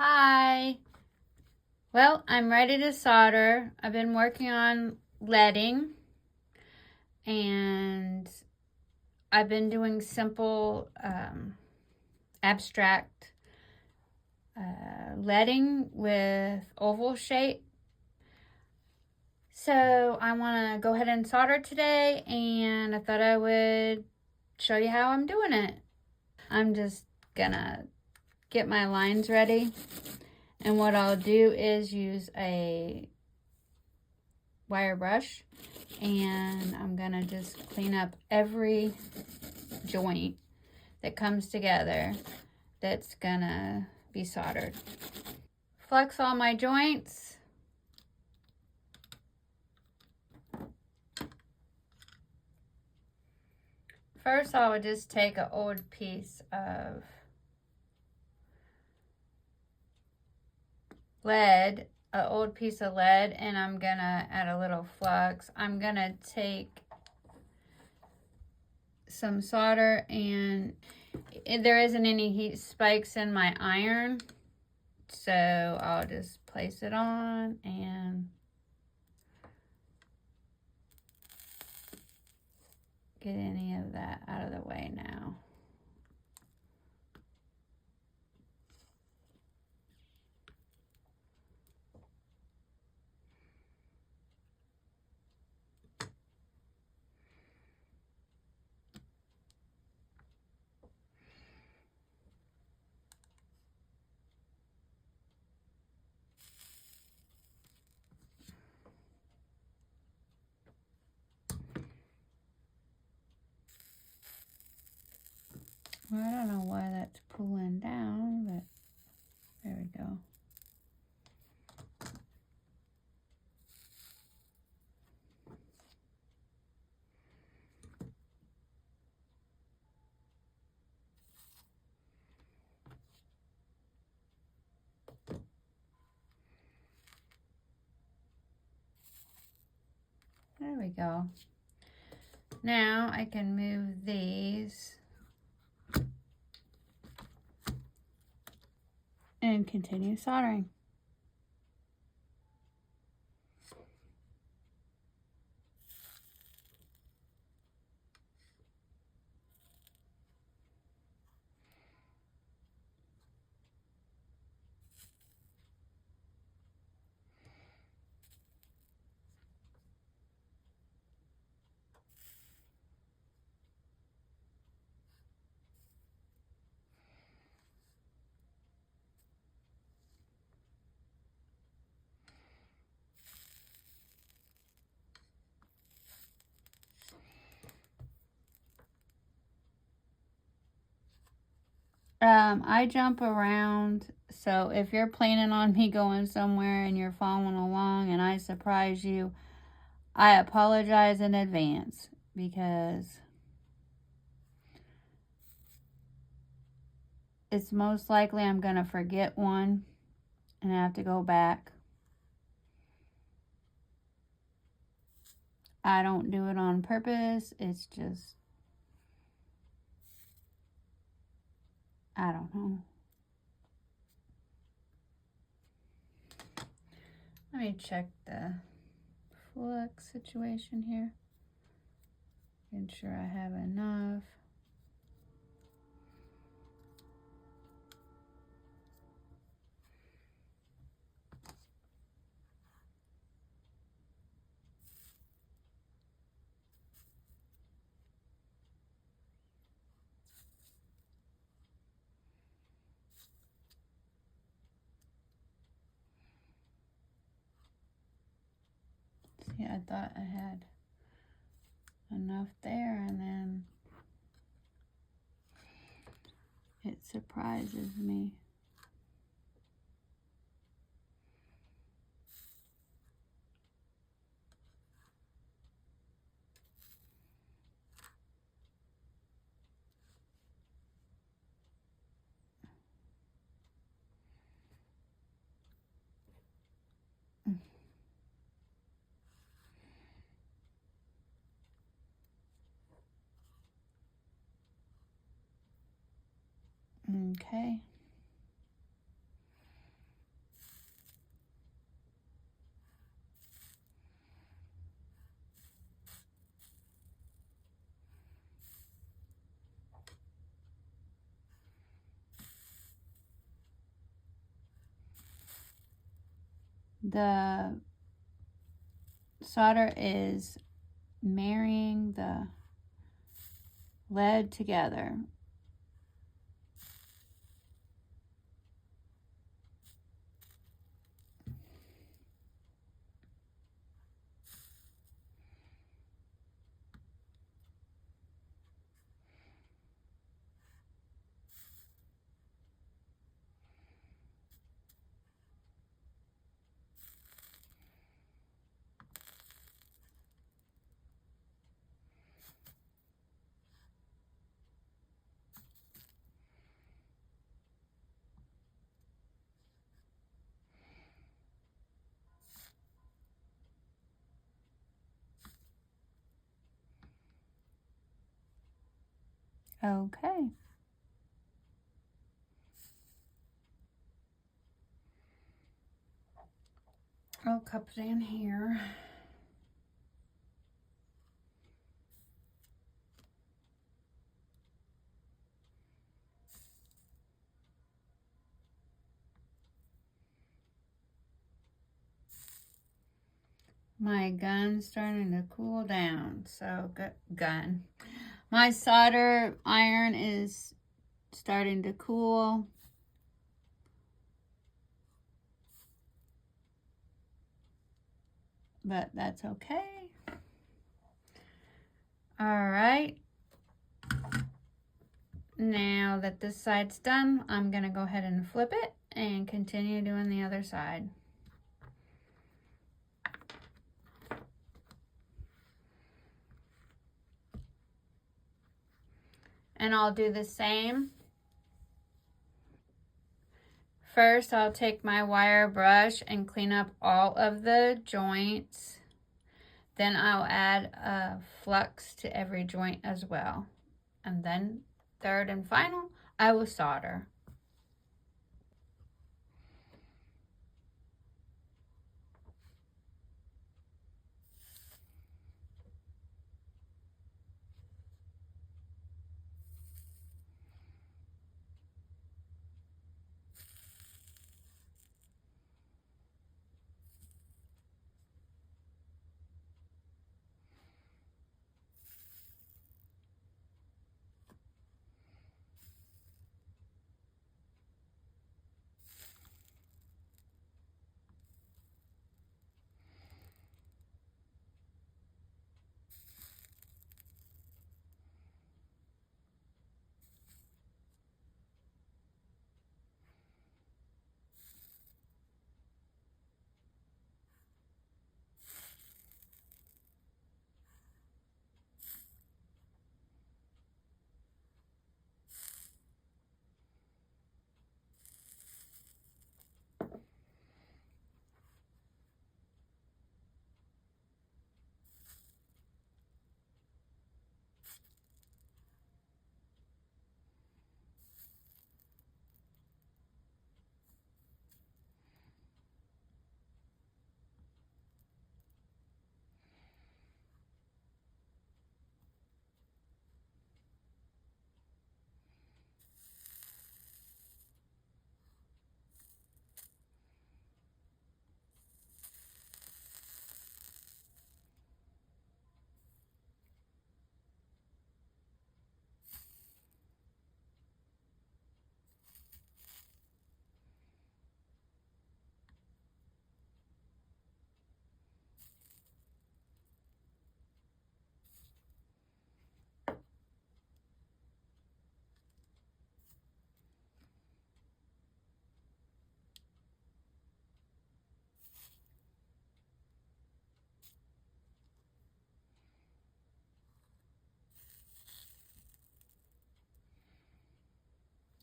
Hi. Well, I'm ready to solder. I've been working on leading and I've been doing simple abstract leading with oval shape. So I want to go ahead and solder today, and I thought I would show you how I'm doing it. I'm just gonna get my lines ready, and what I'll do is use a wire brush, and I'm gonna just clean up every joint that comes together that's gonna be soldered. Flex all my joints. First, I would just take an old piece of lead, and I'm gonna add a little flux. I'm gonna take some solder, and there isn't any heat spikes in my iron, so I'll just place it on and get any of that out of the way now. Well, I don't know why that's pulling down, but there we go. There we go. Now I can move these and continue soldering. I jump around, so if you're planning on me going somewhere and you're following along and I surprise you, I apologize in advance, because it's most likely I'm going to forget one and I have to go back. I don't do it on purpose. It's just, I don't know. Let me check the flux situation here. Making sure I have enough. See, I thought I had enough there, and then it surprises me. Okay. The solder is marrying the lead together. Okay. I'll cup it in here. My gun's starting to cool down, so gun. My solder iron is starting to cool. But that's okay. All right. Now that this side's done, I'm gonna go ahead and flip it and continue doing the other side. And I'll do the same. First, I'll take my wire brush and clean up all of the joints. Then I'll add a flux to every joint as well. And then third and final, I will solder.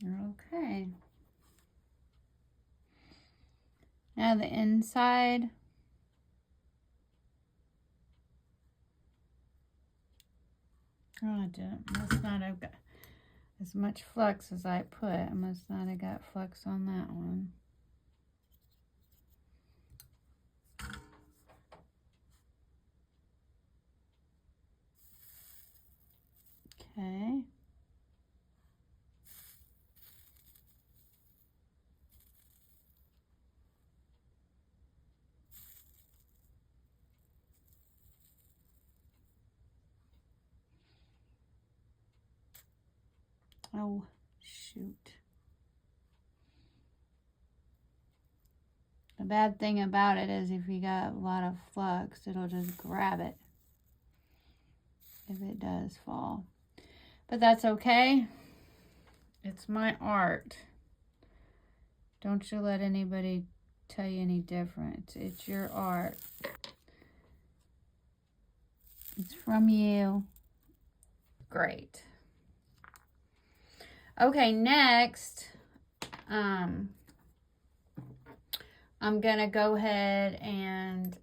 Okay. Now the inside. Oh, I didn't. Must not have got as much flux as I put. I must not have got flux on that one. Okay. Oh, shoot. The bad thing about it is if you got a lot of flux, it'll just grab it if it does fall. But that's okay. It's my art. Don't you let anybody tell you any different. It's your art. It's from you. Great. Okay, next, I'm gonna go ahead and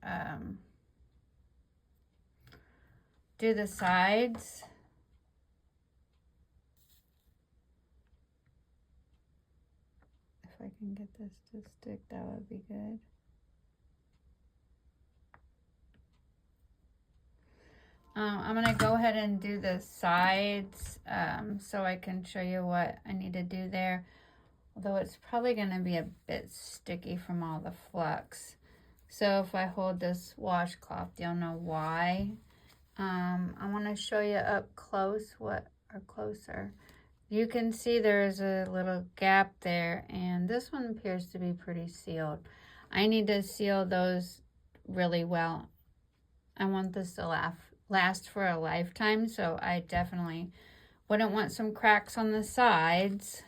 do the sides. If I can get this to stick, that would be good. I'm gonna go ahead and do the sides so I can show you what I need to do there. Although it's probably gonna be a bit sticky from all the flux. So if I hold this washcloth, you'll know why. I want to show you up close or closer. You can see there's a little gap there, and this one appears to be pretty sealed. I need to seal those really well. I want this to last for a lifetime, so I definitely wouldn't want some cracks on the sides.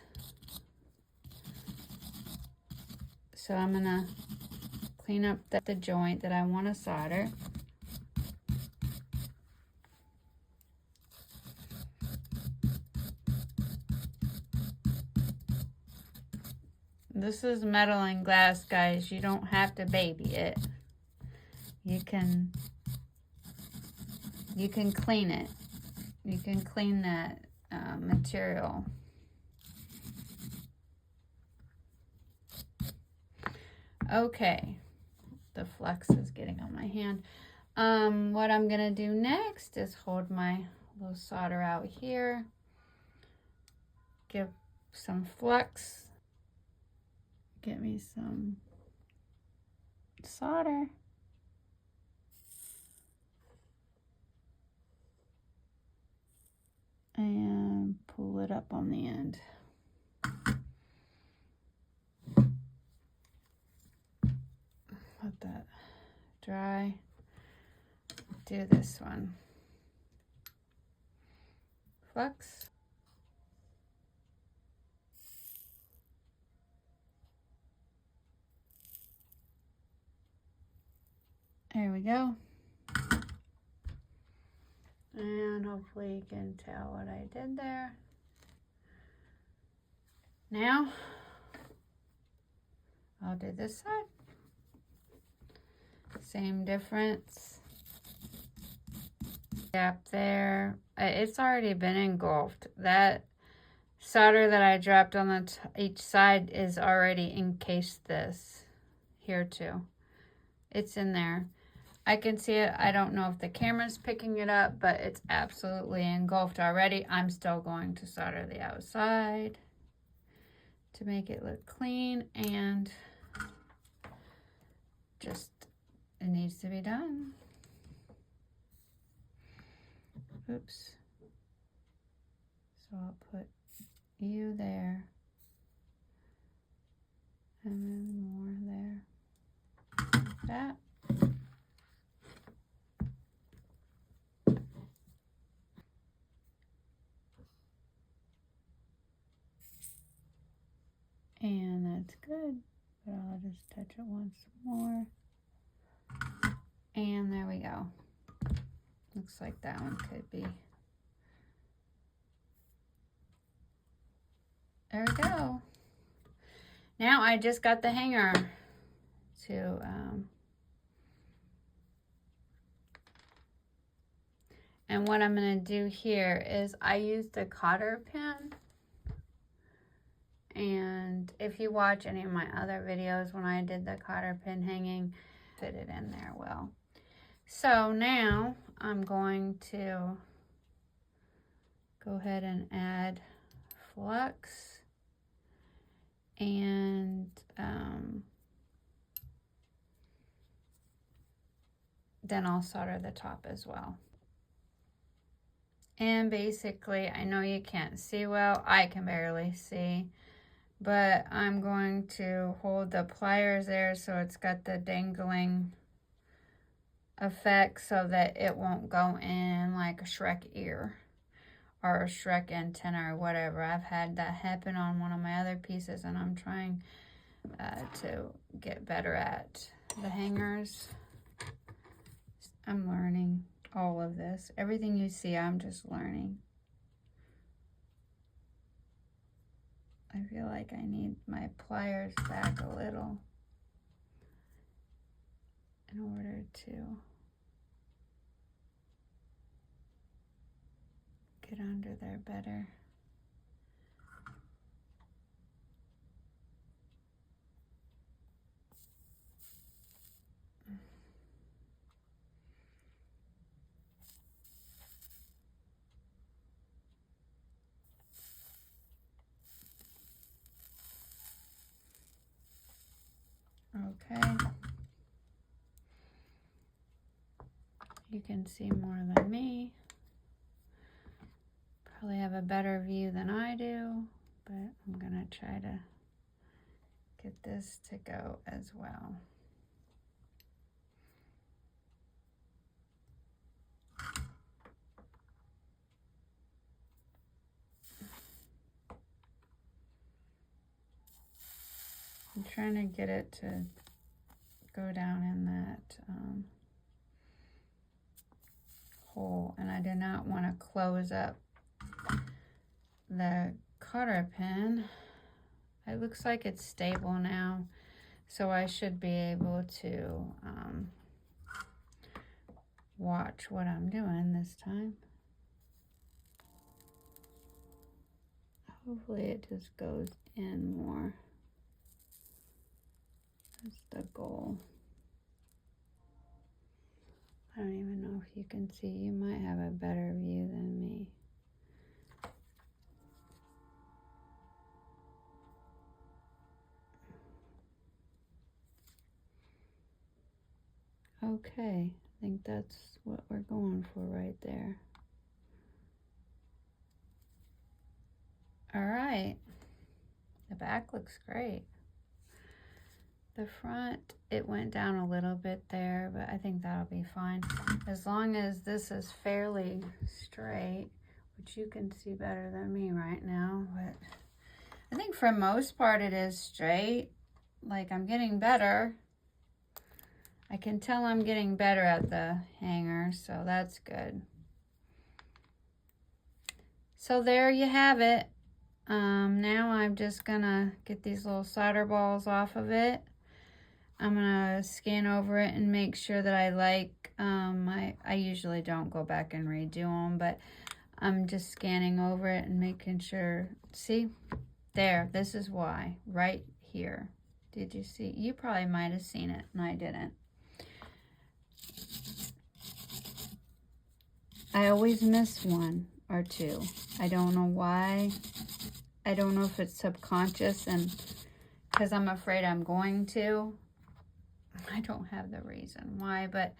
So I'm gonna clean up the joint that I want to solder. This is metal and glass, guys. You don't have to baby it. You can clean it. You can clean that material. Okay, the flux is getting on my hand. What I'm gonna do next is hold my little solder out here. Give some flux. Get me some solder. And pull it up on the end. Let that dry. Do this one. Flux. There we go. And hopefully you can tell what I did there. Now, I'll do this side. Same difference. Gap there. It's already been engulfed. That solder that I dropped on each side is already encased this here too. It's in there. I can see it. I don't know if the camera's picking it up, but it's absolutely engulfed already. I'm still going to solder the outside to make it look clean, and just, it needs to be done. Oops. So I'll put you there, and then more there. Like that. And that's good, but I'll just touch it once more. And there we go. Looks like that one could be. There we go. Now I just got the hanger to and what I'm going to do here is I used a cotter pin. And if you watch any of my other videos when I did the cotter pin hanging, fit it in there well. So now I'm going to go ahead and add flux, and then I'll solder the top as well. And basically, I know you can't see well. I can barely see. But I'm going to hold the pliers there so it's got the dangling effect so that it won't go in like a Shrek ear or a Shrek antenna or whatever. I've had that happen on one of my other pieces, and I'm trying to get better at the hangers. I'm learning all of this. Everything you see, I'm just learning. I feel like I need my pliers back a little in order to get under there better. Okay. You can see more than me. Probably have a better view than I do, but I'm gonna try to get this to go as well. I'm trying to get it to go down in that hole, and I do not want to close up the cotter pin. It looks like it's stable now, so I should be able to watch what I'm doing this time. Hopefully it just goes in more. That's the goal. I don't even know if you can see. You might have a better view than me. Okay, I think that's what we're going for right there. All right, the back looks great. The front, it went down a little bit there, but I think that'll be fine. As long as this is fairly straight, which you can see better than me right now, but I think for most part it is straight. Like, I'm getting better. I can tell I'm getting better at the hanger, so that's good. So there you have it. Now I'm just gonna get these little solder balls off of it. I'm gonna scan over it and make sure that I like, I usually don't go back and redo them, but I'm just scanning over it and making sure. See, there, this is why, right here. Did you see? You probably might have seen it, and I didn't. I always miss one or two. I don't know why. I don't know if it's subconscious and because I'm afraid I'm going to. I don't have the reason why, but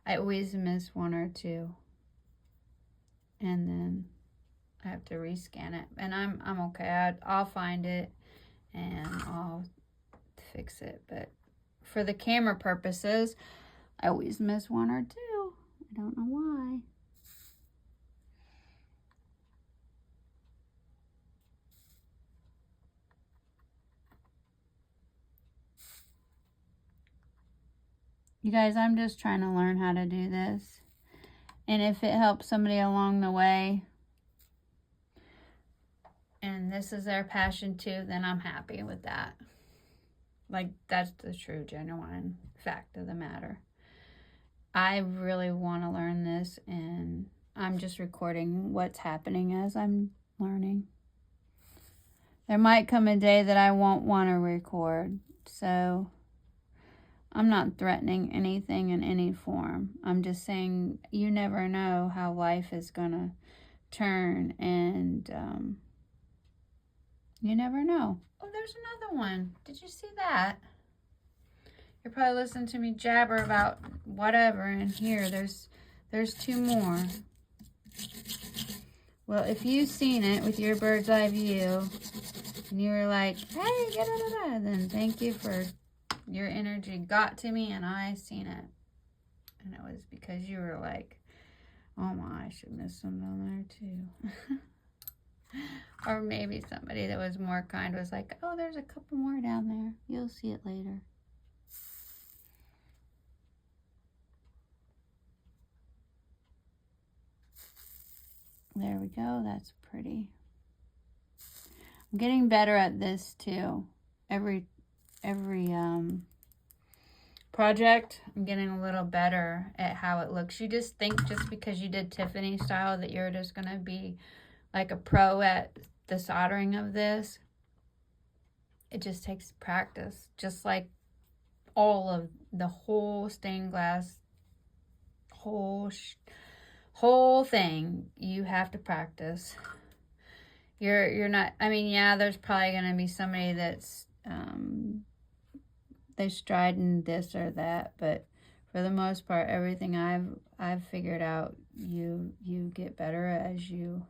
I always miss one or two. And then I have to rescan it. And I'm okay. I'll find it and I'll fix it. But for the camera purposes, I always miss one or two. I don't know why. You guys, I'm just trying to learn how to do this. And if it helps somebody along the way, and this is their passion too, then I'm happy with that. Like, that's the true, genuine fact of the matter. I really want to learn this, and I'm just recording what's happening as I'm learning. There might come a day that I won't want to record, so I'm not threatening anything in any form. I'm just saying you never know how life is going to turn, and you never know. Oh, there's another one. Did you see that? You're probably listening to me jabber about whatever in here. There's two more. Well, if you've seen it with your bird's eye view, and you were like, hey, then thank you for your energy got to me, and I seen it. And it was because you were like, oh my, I should miss some down there too. Or maybe somebody that was more kind was like, oh, there's a couple more down there. You'll see it later. There we go. That's pretty. I'm getting better at this too. Every project, I'm getting a little better at how it looks. You just think just because you did Tiffany style that you're just going to be like a pro at the soldering of this. It just takes practice. Just like all of the whole stained glass, whole thing, you have to practice. You're not, I mean, yeah, there's probably going to be somebody that's they stride in this or that, but for the most part, everything I've figured out, you get better as you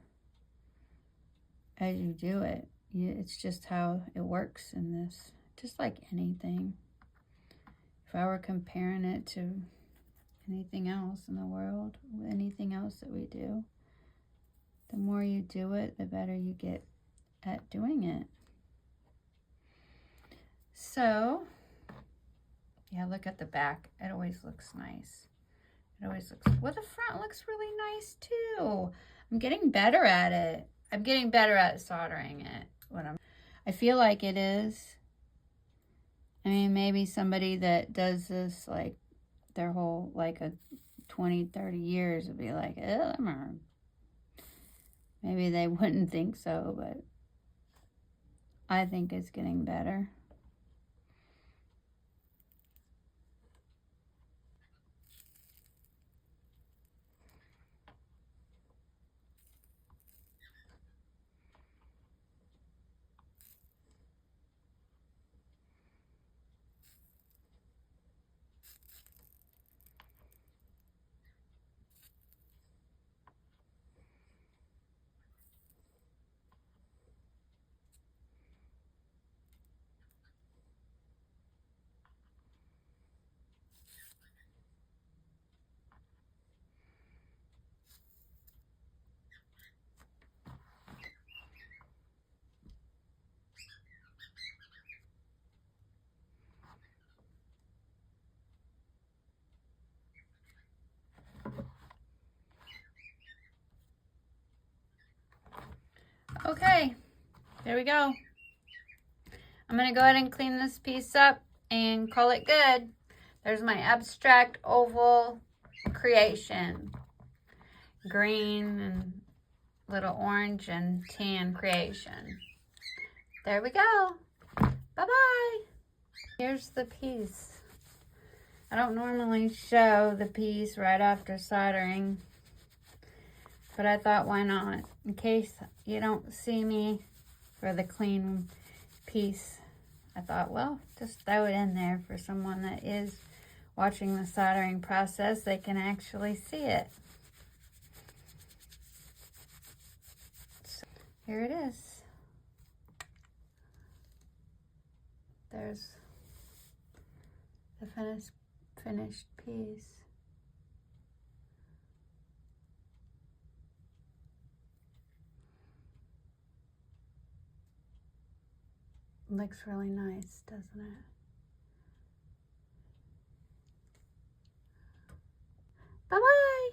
do it. It's just how it works in this, just like anything. If I were comparing it to anything else in the world, anything else that we do, the more you do it, the better you get at doing it. So, yeah, look at the back. It always looks nice. It always looks, well, the front looks really nice too. I'm getting better at it. I'm getting better at soldering it. I feel like it is. I mean, maybe somebody that does this like their whole, like a 20, 30 years would be like, maybe they wouldn't think so, but I think it's getting better. Okay, there we go. I'm going to go ahead and clean this piece up and call it good. There's my abstract oval creation. Green and little orange and tan creation. There we go. Bye-bye. Here's the piece. I don't normally show the piece right after soldering, but I thought, why not? In case you don't see me for the clean piece, I thought, well, just throw it in there for someone that is watching the soldering process. They can actually see it. So, here it is. There's the finished piece. Looks really nice, doesn't it? Bye-bye.